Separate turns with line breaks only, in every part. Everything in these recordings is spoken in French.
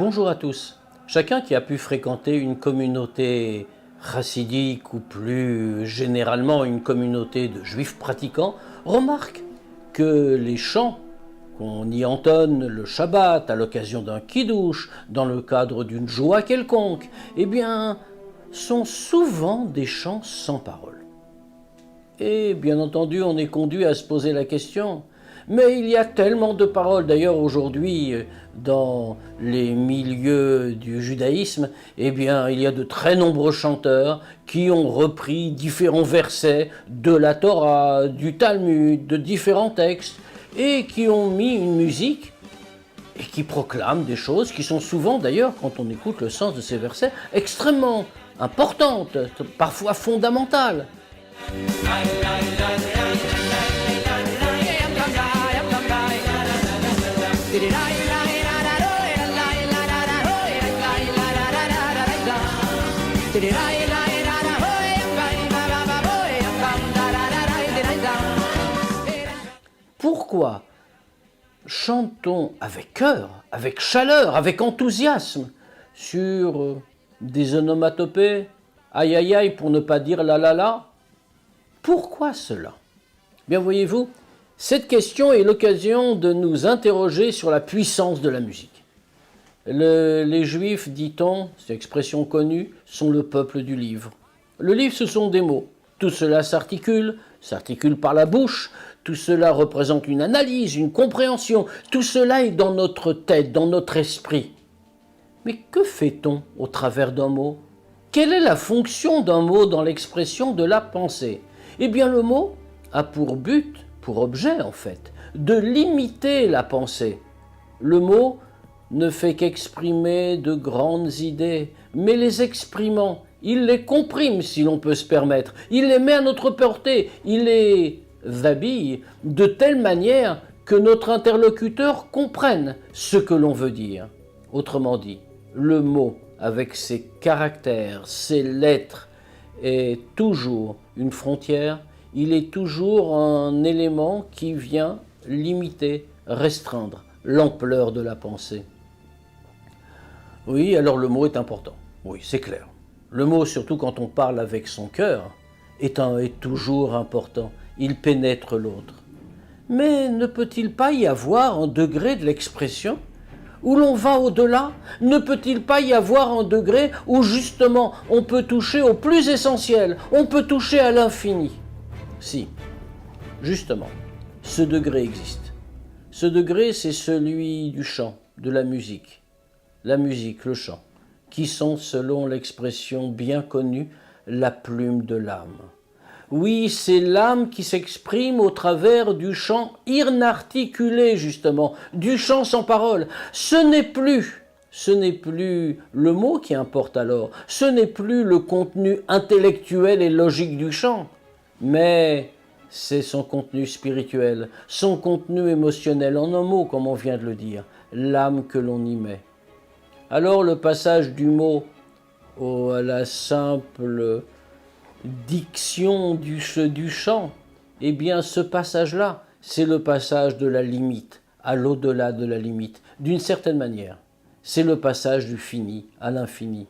Bonjour à tous. Chacun qui a pu fréquenter une communauté chassidique ou plus généralement une communauté de juifs pratiquants remarque que les chants qu'on y entonne le Shabbat à l'occasion d'un kiddush, dans le cadre d'une joie quelconque, sont souvent des chants sans paroles. Et bien entendu, on est conduit à se poser la question, mais il y a tellement de paroles, d'ailleurs aujourd'hui dans les milieux du judaïsme, il y a de très nombreux chanteurs qui ont repris différents versets de la Torah, du Talmud, de différents textes, et qui ont mis une musique et qui proclament des choses qui sont souvent, d'ailleurs, quand on écoute le sens de ces versets, extrêmement importantes, parfois fondamentales. Pourquoi chantons avec cœur, avec chaleur, avec enthousiasme sur des onomatopées, aïe aïe aïe pour ne pas dire la la la? Pourquoi cela? Bien voyez-vous, cette question est l'occasion de nous interroger sur la puissance de la musique. Les Juifs, dit-on, c'est une expression connue, sont le peuple du livre. Le livre, ce sont des mots. Tout cela s'articule par la bouche, tout cela représente une analyse, une compréhension, tout cela est dans notre tête, dans notre esprit. Mais que fait-on au travers d'un mot? Quelle est la fonction d'un mot dans l'expression de la pensée? Eh bien, le mot a pour but, pour objet en fait, de limiter la pensée. Le mot ne fait qu'exprimer de grandes idées, mais les exprimant, il les comprime si l'on peut se permettre, il les met à notre portée, il les habille de telle manière que notre interlocuteur comprenne ce que l'on veut dire. Autrement dit, le mot avec ses caractères, ses lettres, est toujours une frontière, il est toujours un élément qui vient limiter, restreindre l'ampleur de la pensée. Oui, alors le mot est important, oui, c'est clair. Le mot, surtout quand on parle avec son cœur, est toujours important, il pénètre l'autre. Mais ne peut-il pas y avoir un degré de l'expression où l'on va au-delà? Ne peut-il pas y avoir un degré où justement on peut toucher au plus essentiel, on peut toucher à l'infini? Si, justement, ce degré existe. Ce degré, c'est celui du chant, de la musique. La musique, le chant, qui sont, selon l'expression bien connue, la plume de l'âme. Oui, c'est l'âme qui s'exprime au travers du chant inarticulé, justement, du chant sans parole. Ce n'est plus le mot qui importe alors, ce n'est plus le contenu intellectuel et logique du chant, mais c'est son contenu spirituel, son contenu émotionnel, en un mot, comme on vient de le dire, l'âme que l'on y met. Alors le passage du mot à la simple diction du chant, eh bien ce passage-là, c'est le passage de la limite à l'au-delà de la limite, d'une certaine manière. C'est le passage du fini à l'infini.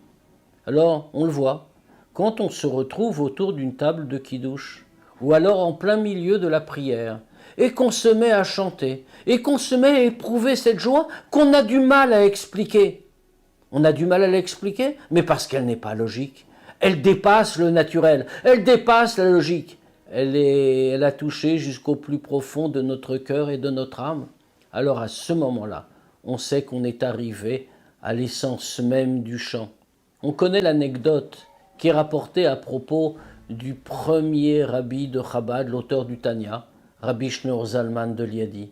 Alors, on le voit, quand on se retrouve autour d'une table de kiddush, ou alors en plein milieu de la prière, et qu'on se met à chanter, et qu'on se met à éprouver cette joie qu'on a du mal à expliquer. On a du mal à l'expliquer, mais parce qu'elle n'est pas logique. Elle dépasse le naturel, elle dépasse la logique. Elle a touché jusqu'au plus profond de notre cœur et de notre âme. Alors à ce moment-là, on sait qu'on est arrivé à l'essence même du chant. On connaît l'anecdote qui est rapportée à propos du premier rabbi de Chabad, l'auteur du Tanya, Rabbi Shneur Zalman de Liadi.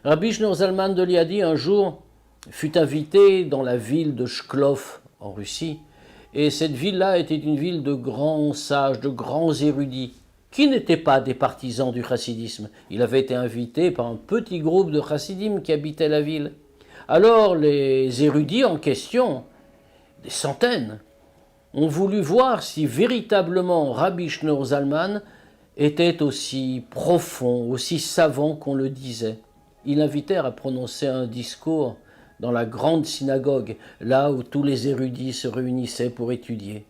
Rabbi Shneur Zalman de Liadi, un jour, fut invité dans la ville de Shklov, en Russie, et cette ville-là était une ville de grands sages, de grands érudits, qui n'étaient pas des partisans du chassidisme. Il avait été invité par un petit groupe de chassidim qui habitait la ville. Alors les érudits en question, des centaines, ont voulu voir si véritablement Rabbi Shneur Zalman était aussi profond, aussi savant qu'on le disait. Ils l'invitèrent à prononcer un discours dans la grande synagogue, là où tous les érudits se réunissaient pour étudier.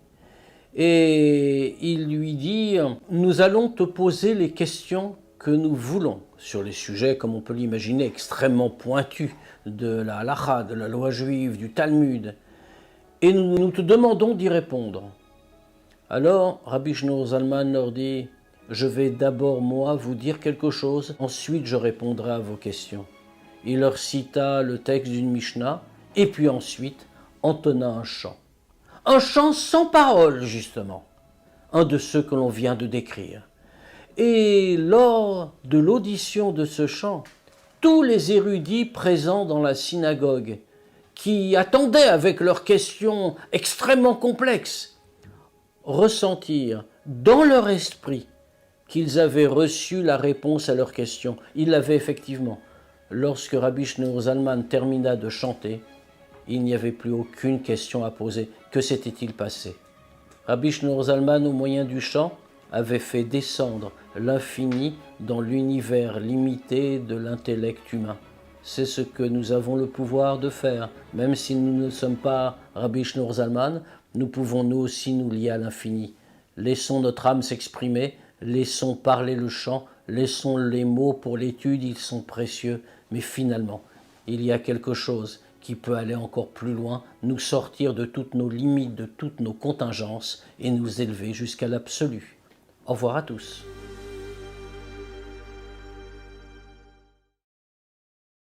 Et il lui dit, nous allons te poser les questions que nous voulons sur les sujets, comme on peut l'imaginer, extrêmement pointus de la halacha, de la loi juive, du Talmud. Et nous te demandons d'y répondre. Alors, Rabbi Shneur Zalman leur dit, je vais d'abord moi vous dire quelque chose, ensuite je répondrai à vos questions. Il leur cita le texte d'une Mishnah, et puis ensuite entonna un chant. Un chant sans parole, justement, un de ceux que l'on vient de décrire. Et lors de l'audition de ce chant, tous les érudits présents dans la synagogue, qui attendaient avec leurs questions extrêmement complexes, ressentirent dans leur esprit qu'ils avaient reçu la réponse à leurs questions. Ils l'avaient effectivement. Lorsque Rabbi Shneur Zalman termina de chanter, il n'y avait plus aucune question à poser. Que s'était-il passé? Rabbi Shneur Zalman, au moyen du chant, avait fait descendre l'infini dans l'univers limité de l'intellect humain. C'est ce que nous avons le pouvoir de faire. Même si nous ne sommes pas Rabbi Shneur Zalman, nous pouvons nous aussi nous lier à l'infini. Laissons notre âme s'exprimer, laissons parler le chant, laissons les mots pour l'étude, ils sont précieux. Mais finalement, il y a quelque chose qui peut aller encore plus loin, nous sortir de toutes nos limites, de toutes nos contingences et nous élever jusqu'à l'absolu. Au revoir à tous.